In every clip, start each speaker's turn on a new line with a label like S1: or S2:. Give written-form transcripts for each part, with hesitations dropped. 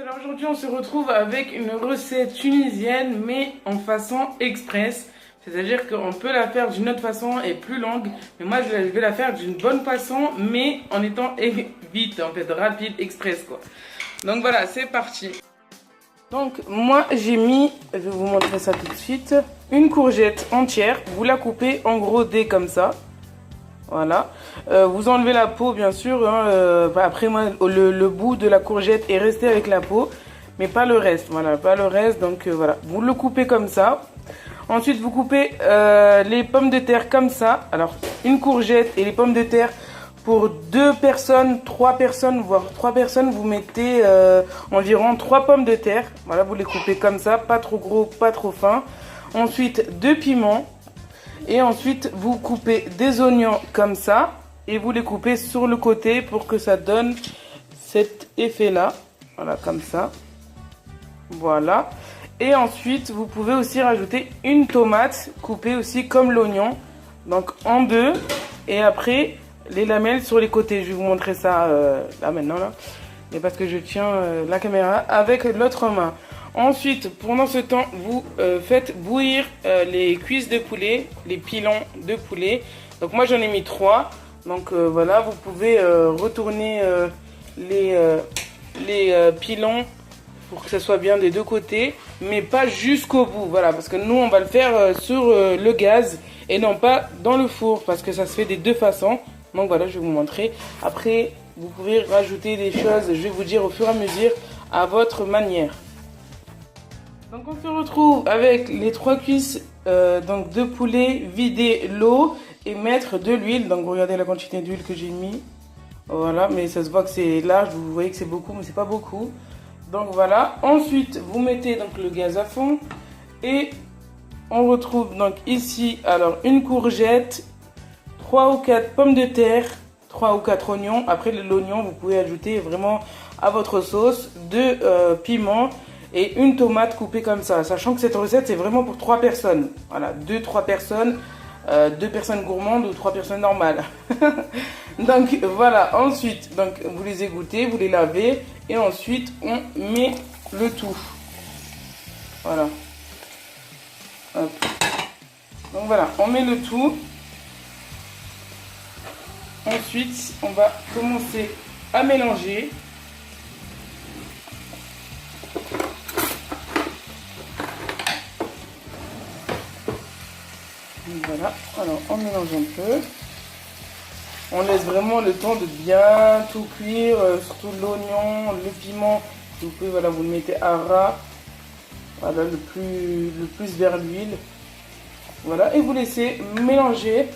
S1: Alors aujourd'hui on se retrouve avec une recette tunisienne mais en façon express. C'est-à-dire qu'on peut la faire d'une autre façon et plus longue. Mais moi je vais la faire d'une bonne façon mais en étant vite en fait, rapide, express quoi. Donc voilà, c'est parti. Donc moi j'ai mis, je vais vous montrer ça tout de suite, une courgette entière. Vous la coupez en gros dés comme ça. Voilà, vous enlevez la peau bien sûr, hein, après moi le bout de la courgette est resté avec la peau, mais pas le reste, voilà, pas le reste, donc voilà, vous le coupez comme ça. Ensuite vous coupez les pommes de terre comme ça, alors une courgette et les pommes de terre pour 2 personnes, 3 personnes, voire 3 personnes, vous mettez environ 3 pommes de terre, voilà, vous les coupez comme ça, pas trop gros, pas trop fin. Ensuite 2 piments. Et ensuite, vous coupez des oignons comme ça et vous les coupez sur le côté pour que ça donne cet effet-là. Voilà, comme ça. Voilà. Et ensuite, vous pouvez aussi rajouter une tomate coupée aussi comme l'oignon. Donc en deux. Et après, les lamelles sur les côtés. Je vais vous montrer ça là maintenant. Là. Et parce que je tiens la caméra avec l'autre main. Ensuite, pendant ce temps, vous faites bouillir les cuisses de poulet, les pilons de poulet. Donc moi j'en ai mis 3. Donc voilà, vous pouvez retourner les pilons pour que ça soit bien des deux côtés. Mais pas jusqu'au bout, voilà. Parce que nous on va le faire sur le gaz et non pas dans le four. Parce que ça se fait des deux façons. Donc voilà, je vais vous montrer. Après, vous pouvez rajouter des choses, je vais vous dire au fur et à mesure, à votre manière. Donc on se retrouve avec les 3 cuisses donc de poulet, vider l'eau et mettre de l'huile. Donc vous regardez la quantité d'huile que j'ai mis. Voilà, mais ça se voit que c'est large, vous voyez que c'est beaucoup, mais c'est pas beaucoup. Donc voilà, ensuite vous mettez donc le gaz à fond et on retrouve donc ici alors une courgette, 3 ou 4 pommes de terre, 3 ou 4 oignons. Après l'oignon, vous pouvez ajouter vraiment à votre sauce 2 piments. Et une tomate coupée comme ça, sachant que cette recette c'est vraiment pour 3 personnes. Voilà, 2-3 personnes, 2 personnes gourmandes ou 3 personnes normales. Donc voilà, ensuite donc, vous les égouttez, vous les lavez et ensuite on met le tout. Voilà. Hop. Donc voilà, on met le tout. Ensuite, on va commencer à mélanger. Voilà, alors on mélange un peu. On laisse vraiment le temps de bien tout cuire, surtout l'oignon, le piment. Vous pouvez, voilà, vous le mettez à ras, voilà, le plus vers l'huile. Voilà, et vous laissez mélanger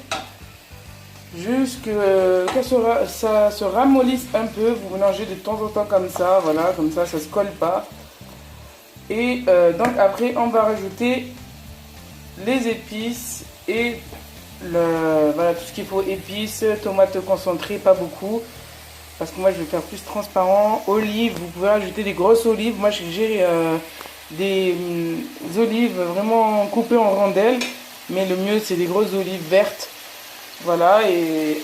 S1: jusqu'à ce que ça se ramollisse un peu. Vous mélangez de temps en temps comme ça, voilà, comme ça se colle pas. Et donc après, on va rajouter les épices et voilà, tout ce qu'il faut, épices, tomates concentrées, pas beaucoup parce que moi je vais faire plus transparent. Olives, vous pouvez rajouter des grosses olives. Moi j'ai des olives vraiment coupées en rondelles, mais le mieux c'est des grosses olives vertes. Voilà, et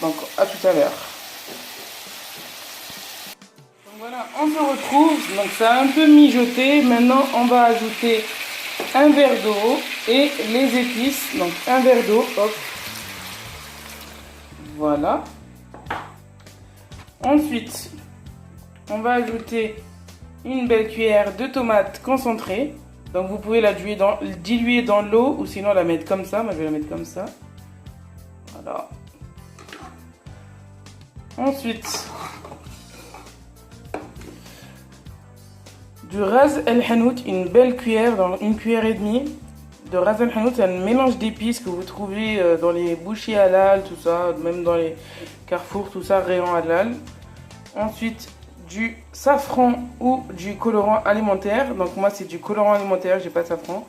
S1: donc à tout à l'heure. Donc voilà, on se retrouve, donc ça a un peu mijoté. Maintenant on va ajouter un verre d'eau et les épices, donc un verre d'eau, hop, voilà. Ensuite, on va ajouter une belle cuillère de tomates concentrées. Donc vous pouvez la diluer dans l'eau ou sinon la mettre comme ça. Moi je vais la mettre comme ça. Voilà. Ensuite, du ras el hanout, une belle cuillère, dans une cuillère et demie de ras el hanout. C'est un mélange d'épices que vous trouvez dans les boucheries halal, tout ça, même dans les carrefours, tout ça, rayons halal. Ensuite, du safran ou du colorant alimentaire. Donc moi c'est du colorant alimentaire, j'ai pas de safran.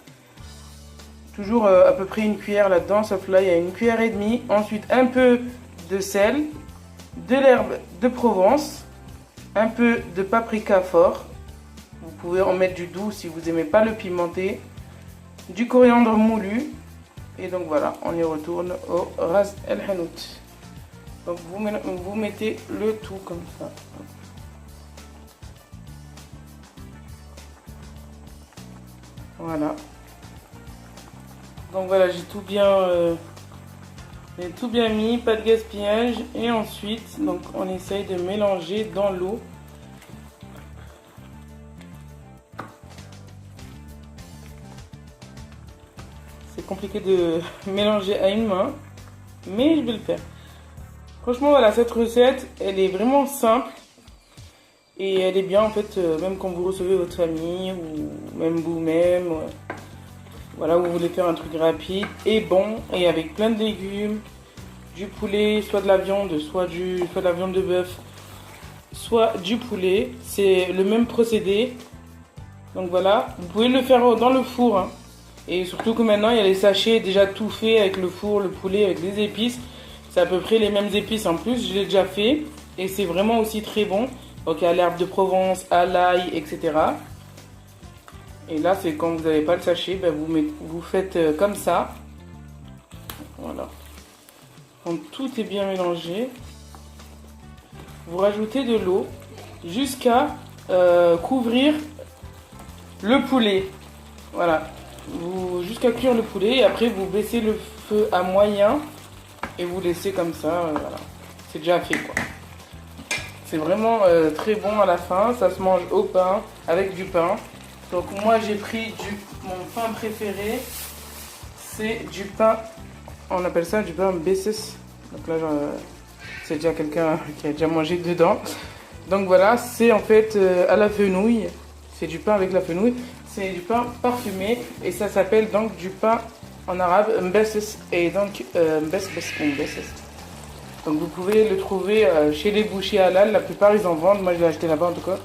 S1: Toujours à peu près une cuillère là-dedans, sauf là il y a une cuillère et demie. Ensuite un peu de sel, de l'herbe de Provence. un peu de paprika fort. Vous pouvez en mettre du doux si vous n'aimez pas le pimenté. Du coriandre moulu. Et donc voilà, on y retourne au ras el hanout. Donc vous mettez le tout comme ça. Voilà. Donc voilà, j'ai tout bien mis, pas de gaspillage. Et ensuite, donc on essaye de mélanger dans l'eau. C'est compliqué de mélanger à une main, mais je vais le faire. Franchement, voilà, cette recette, elle est vraiment simple. Et elle est bien en fait, même quand vous recevez votre famille ou même vous-même. Voilà, vous voulez faire un truc rapide et bon et avec plein de légumes, du poulet, soit de la viande, soit de la viande de bœuf, soit du poulet. C'est le même procédé. Donc voilà, vous pouvez le faire dans le four. Hein. Et surtout que maintenant, il y a les sachets déjà tout faits avec le four, le poulet, avec les épices. C'est à peu près les mêmes épices en plus, je l'ai déjà fait. Et c'est vraiment aussi très bon. Donc il y a l'herbe de Provence, à l'ail, etc. Et là, c'est quand vous n'avez pas le sachet, ben vous faites comme ça. Voilà. Quand tout est bien mélangé, vous rajoutez de l'eau jusqu'à couvrir le poulet. Voilà. Jusqu'à cuire le poulet et après vous baissez le feu à moyen et vous laissez comme ça. Voilà. C'est déjà fait quoi. C'est vraiment très bon à la fin. Ça se mange au pain, avec du pain. Donc moi j'ai pris mon pain préféré, c'est du pain, on appelle ça du pain Besses. Donc là c'est déjà quelqu'un qui a déjà mangé dedans. Donc voilà, c'est en fait à la fenouil, c'est du pain avec la fenouil, c'est du pain parfumé et ça s'appelle donc du pain en arabe Mbesses et donc Mbesses. Donc vous pouvez le trouver chez les bouchers halal, la plupart ils en vendent, moi je l'ai acheté là-bas en tout cas.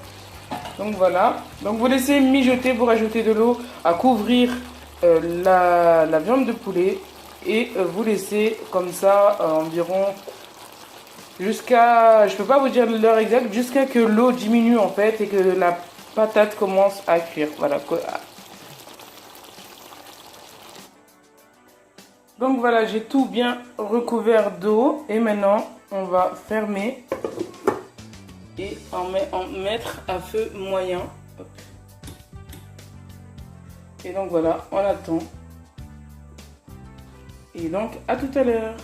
S1: Donc voilà, donc vous laissez mijoter, vous rajoutez de l'eau à couvrir la viande de poulet et vous laissez comme ça environ jusqu'à, je peux pas vous dire l'heure exacte, jusqu'à que l'eau diminue en fait et que la patate commence à cuire. Voilà. Donc voilà, j'ai tout bien recouvert d'eau et maintenant on va fermer. Et en mettre à feu moyen. Hop. Et donc voilà, on attend. Et donc à tout à l'heure.